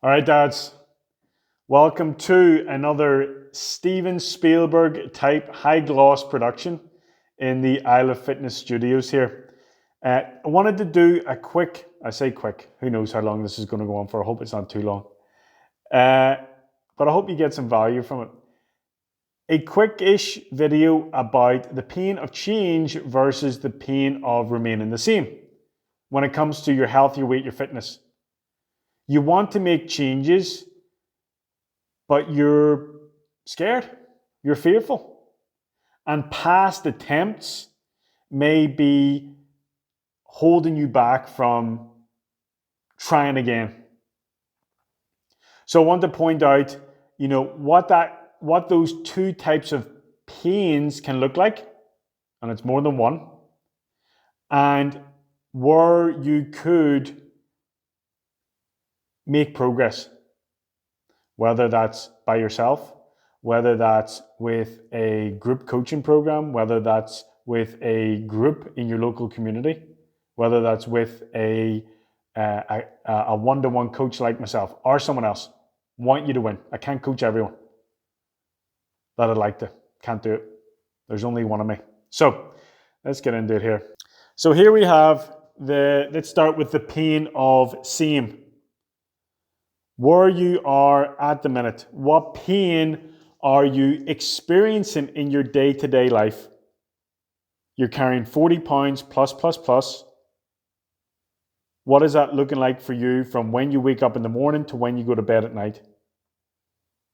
All right, dads, welcome to another Steven Spielberg type high gloss production in the Isle of Fitness studios here. I wanted to do a quick, I say quick, who knows how long this is going to go on for. I hope it's not too long. But I hope you get some value from it. A quick-ish video about the pain of change versus the pain of remaining the same when it comes to your health, your weight, your fitness. You want to make changes, but you're scared, you're fearful. And past attempts may be holding you back from trying again. So I want to point out, what those two types of pains can look like, and it's more than one, and where you could make progress, whether that's by yourself, whether that's with a group coaching program, whether that's with a group in your local community, whether that's with a one-to-one coach like myself or someone else. Want you to win. I can't coach everyone that I'd like to. Can't do it. There's only one of me. So let's get into it here. So here we have let's start with the pain of same. Where you are at the minute, what pain are you experiencing in your day-to-day life? You're carrying 40 pounds plus. What is that looking like for you from when you wake up in the morning to when you go to bed at night?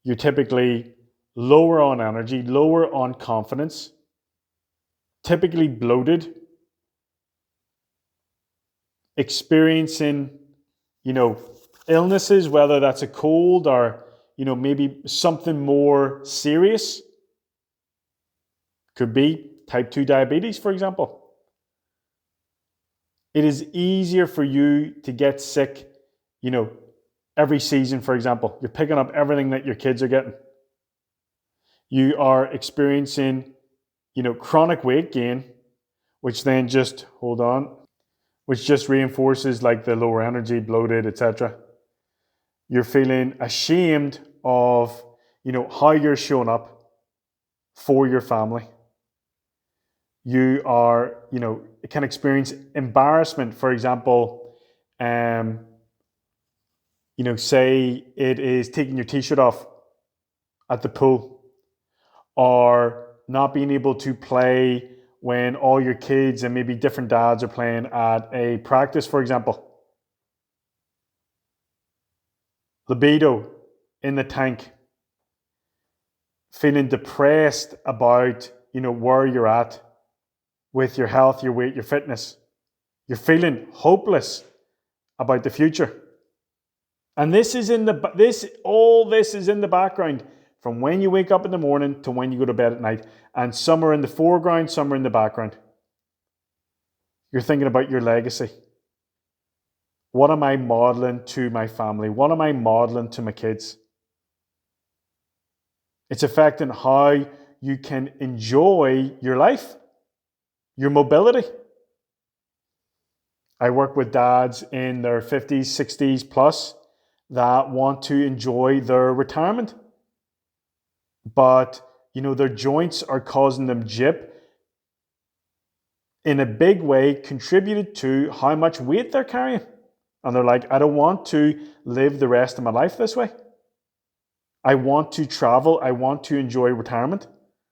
You're typically lower on energy, lower on confidence, typically bloated, experiencing, illnesses, whether that's a cold or, maybe something more serious. Could be type 2 diabetes, for example. It is easier for you to get sick, every season, for example. You're picking up everything that your kids are getting. You are experiencing, chronic weight gain, which then which just reinforces like the lower energy, bloated, etc. You're feeling ashamed of, how you're showing up for your family. You are, can experience embarrassment, for example, say it is taking your t-shirt off at the pool, or not being able to play when all your kids and maybe different dads are playing at a practice, for example. Libido in the tank. Feeling depressed about, where you're at with your health, your weight, your fitness. You're feeling hopeless about the future. And all this is in the background from when you wake up in the morning to when you go to bed at night. And some are in the foreground, some are in the background. You're thinking about your legacy. What am I modeling to my family? What am I modeling to my kids? It's affecting how you can enjoy your life, your mobility. I work with dads in their 50s, 60s plus that want to enjoy their retirement. But, their joints are causing them jip in a big way, contributed to how much weight they're carrying. And they're like, I don't want to live the rest of my life this way. I want to travel. I want to enjoy retirement.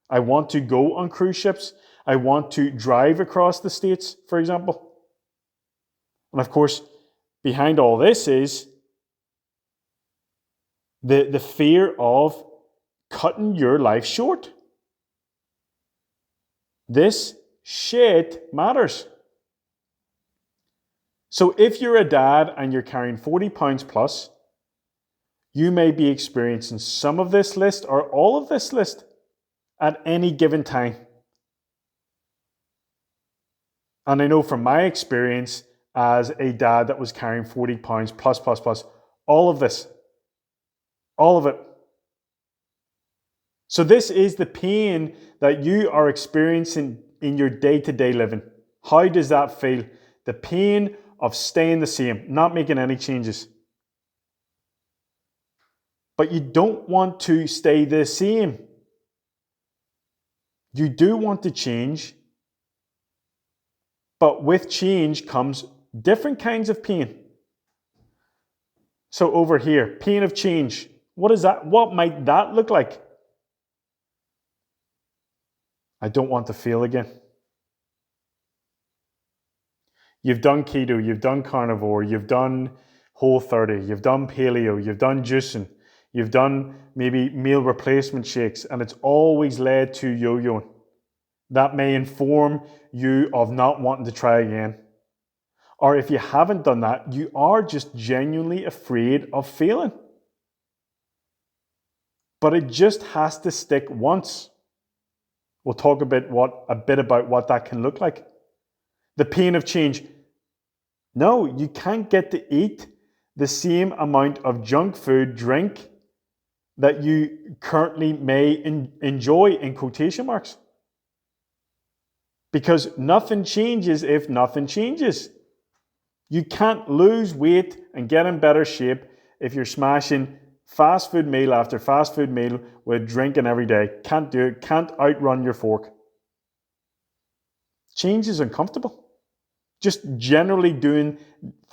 I want to go on cruise ships. I want to drive across the States, for example. And of course, behind all this is the fear of cutting your life short. This shit matters. So if you're a dad and you're carrying 40 pounds plus, you may be experiencing some of this list or all of this list at any given time. And I know from my experience as a dad that was carrying 40 pounds plus, all of this, all of it. So this is the pain that you are experiencing in your day-to-day living. How does that feel? The pain of staying the same, not making any changes. But you don't want to stay the same. You do want to change, but with change comes different kinds of pain. So over here, pain of change. What is that? What might that look like? I don't want to fail again. You've done keto, you've done carnivore, you've done Whole30, you've done paleo, you've done juicing, you've done maybe meal replacement shakes, and it's always led to yo-yoing. That may inform you of not wanting to try again. Or if you haven't done that, you are just genuinely afraid of failing. But it just has to stick once. We'll talk a bit about what that can look like. The pain of change. No, you can't get to eat the same amount of junk food, drink that you currently may enjoy, in quotation marks. Because nothing changes if nothing changes. You can't lose weight and get in better shape if you're smashing fast food meal after fast food meal with drinking every day. Can't do it. Can't outrun your fork. Change is uncomfortable. Just generally doing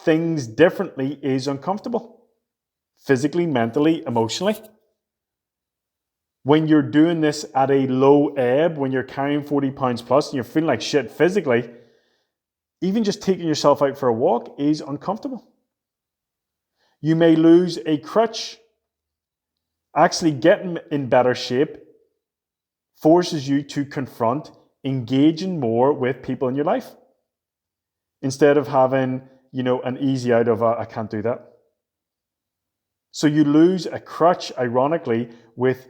things differently is uncomfortable. Physically, mentally, emotionally. When you're doing this at a low ebb, when you're carrying 40 pounds plus and you're feeling like shit physically, even just taking yourself out for a walk is uncomfortable. You may lose a crutch. Actually getting in better shape forces you to confront engaging more with people in your life. Instead of having, an easy out of I can't do that. So you lose a crutch, ironically, with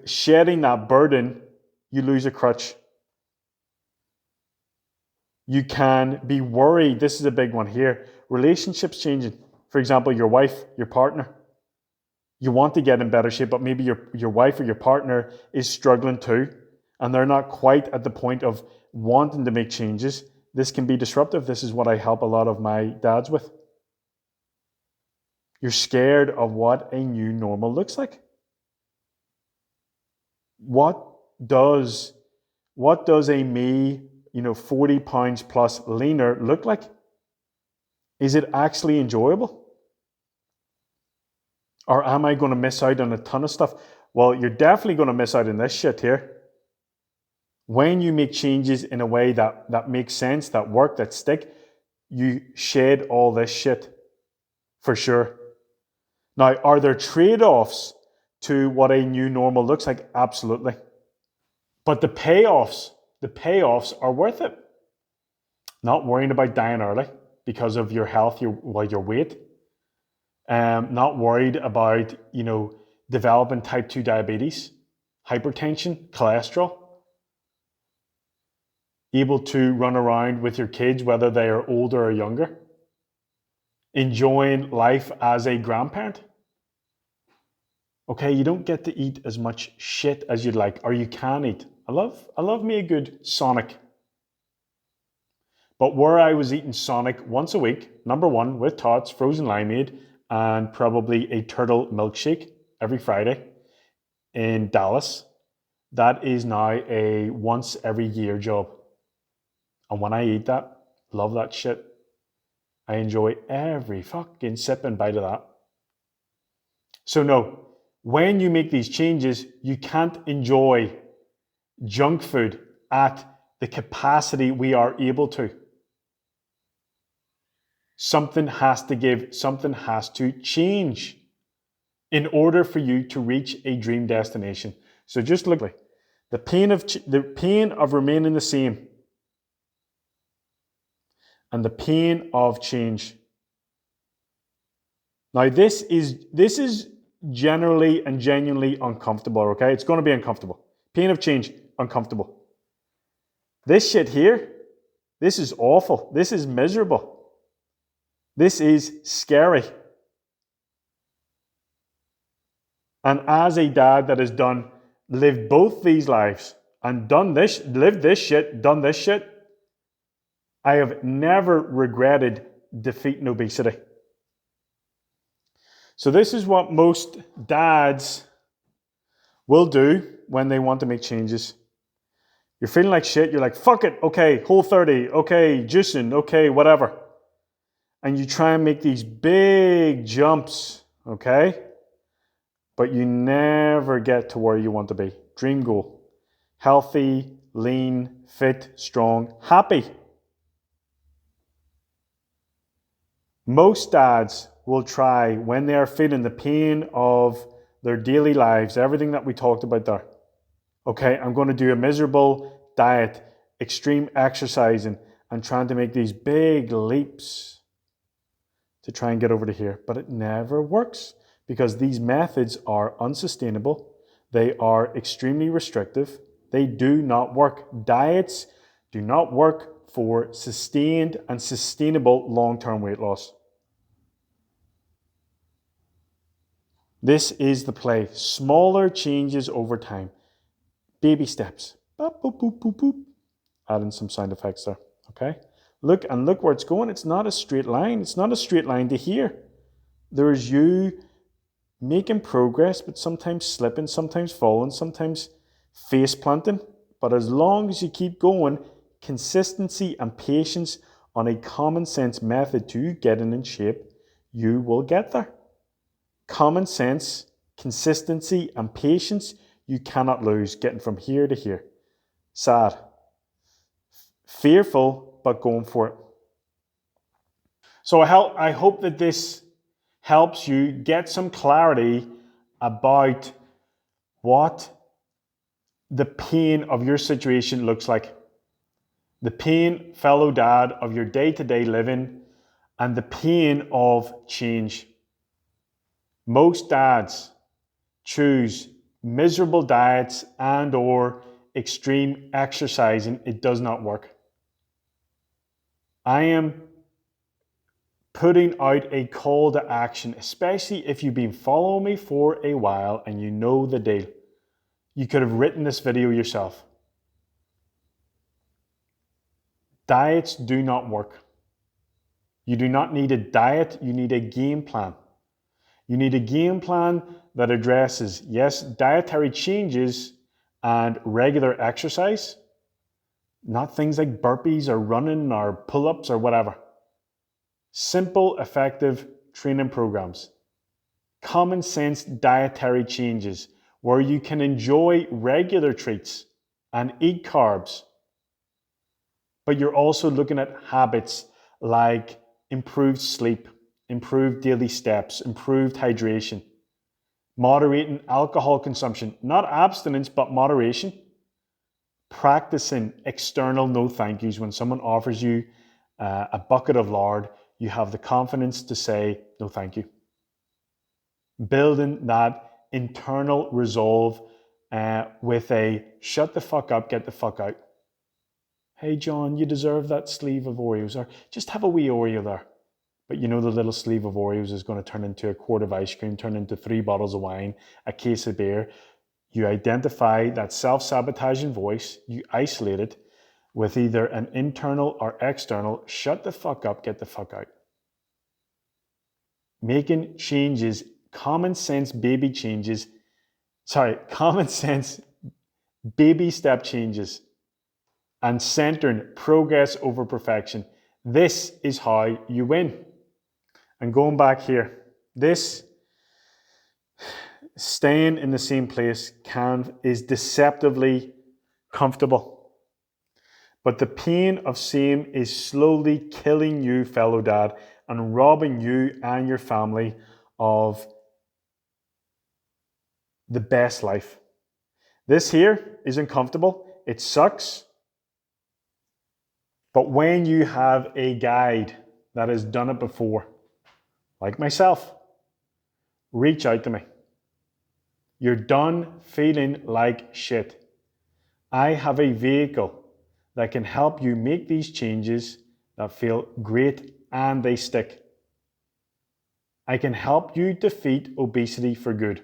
shedding that burden, you lose a crutch. You can be worried. This is a big one here. Relationships changing. For example, your wife, your partner. You want to get in better shape, but maybe your wife or your partner is struggling too, and they're not quite at the point of wanting to make changes. This can be disruptive. This is what I help a lot of my dads with. You're scared of what a new normal looks like. What does a me, 40 pounds plus leaner look like? Is it actually enjoyable? Or am I going to miss out on a ton of stuff? Well, you're definitely going to miss out on this shit here. When you make changes in a way that makes sense, that work, that stick, you shed all this shit for sure. Now, are there trade-offs to what a new normal looks like? Absolutely. But the payoffs are worth it. Not worrying about dying early because of your health, your weight. Not worried about, developing type 2 diabetes, hypertension, cholesterol. Able to run around with your kids, whether they are older or younger. Enjoying life as a grandparent. Okay, you don't get to eat as much shit as you'd like, or you can eat. I love me a good Sonic. But where I was eating Sonic once a week, number one, with tots, frozen limeade, and probably a turtle milkshake every Friday in Dallas, that is now a once every year job. And when I eat that, love that shit. I enjoy every fucking sip and bite of that. So no, when you make these changes, you can't enjoy junk food at the capacity we are able to. Something has to give, something has to change in order for you to reach a dream destination. So just look like the pain of remaining the same and the pain of change. Now this is generally and genuinely uncomfortable, okay? It's going to be uncomfortable. Pain of change, uncomfortable. This shit here, this is awful. This is miserable. This is scary. And as a dad that has lived both these lives and lived this shit, done this shit, I have never regretted defeating obesity. So this is what most dads will do when they want to make changes. You're feeling like shit. You're like, fuck it. Okay, Whole30. Okay, juicing. Okay, whatever. And you try and make these big jumps, okay? But you never get to where you want to be. Dream goal. Healthy, lean, fit, strong, happy. Most dads will try when they are feeling the pain of their daily lives, everything that we talked about there. Okay, I'm going to do a miserable diet, extreme exercising, and trying to make these big leaps to try and get over to here. But it never works because these methods are unsustainable. They are extremely restrictive. They do not work. Diets do not work for sustained and sustainable long-term weight loss. This is the play. Smaller changes over time. Baby steps. Boop, boop, boop, boop, boop. Add in some sound effects there. Okay? Look where it's going. It's not a straight line. It's not a straight line to here. There's you making progress, but sometimes slipping, sometimes falling, sometimes face planting. But as long as you keep going, consistency and patience on a common sense method to getting in shape, you will get there. Common sense, consistency, and patience, you cannot lose getting from here to here. Sad. Fearful, but going for it. So I hope that this helps you get some clarity about what the pain of your situation looks like. The pain, fellow dad, of your day-to-day living and the pain of change. Most dads choose miserable diets and or extreme exercising. It does not work. I am putting out a call to action, especially if you've been following me for a while and you know the deal. You could have written this video yourself. Diets do not work. You do not need a diet, you need a game plan. You need a game plan that addresses, yes, dietary changes and regular exercise, not things like burpees or running or pull-ups or whatever. Simple, effective training programs. Common sense dietary changes where you can enjoy regular treats and eat carbs. But you're also looking at habits like improved sleep, improved daily steps, improved hydration, moderating alcohol consumption, not abstinence, but moderation. Practicing external no thank yous. When someone offers you a bucket of lard, you have the confidence to say no thank you. Building that internal resolve with a shut the fuck up, get the fuck out. Hey John, you deserve that sleeve of Oreos, or just have a wee Oreo there. But you know the little sleeve of Oreos is going to turn into a quart of ice cream, turn into 3 bottles of wine, a case of beer. You identify that self-sabotaging voice, you isolate it with either an internal or external, shut the fuck up, get the fuck out. Making changes, common sense baby step changes, and centering progress over perfection. This is how you win. And going back here, this staying in the same place is deceptively comfortable. But the pain of same is slowly killing you, fellow dad, and robbing you and your family of the best life. This here is uncomfortable. It sucks. But when you have a guide that has done it before, like myself, reach out to me. You're done feeling like shit. I have a vehicle that can help you make these changes that feel great and they stick. I can help you defeat obesity for good.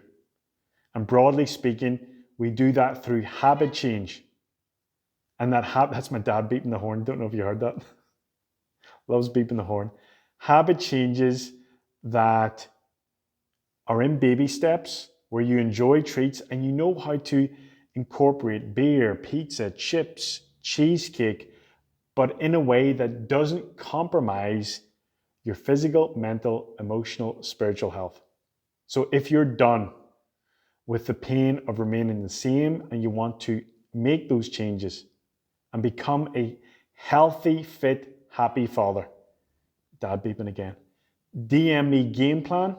And broadly speaking, we do that through habit change. And that's my dad beeping the horn. Don't know if you heard that. Loves beeping the horn. Habit changes that are in baby steps where you enjoy treats and you know how to incorporate beer, pizza, chips, cheesecake, but in a way that doesn't compromise your physical, mental, emotional, spiritual health. So if you're done with the pain of remaining the same and you want to make those changes and become a healthy, fit, happy father, dad beeping again, DM me game plan.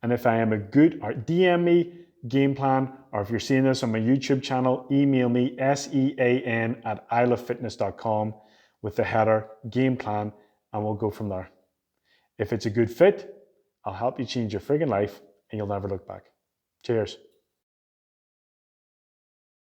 And if I am a good, or DM me game plan, or if you're seeing this on my YouTube channel, email me sean@ilovefitness.com with the header game plan, and we'll go from there. If it's a good fit, I'll help you change your friggin' life and you'll never look back. Cheers.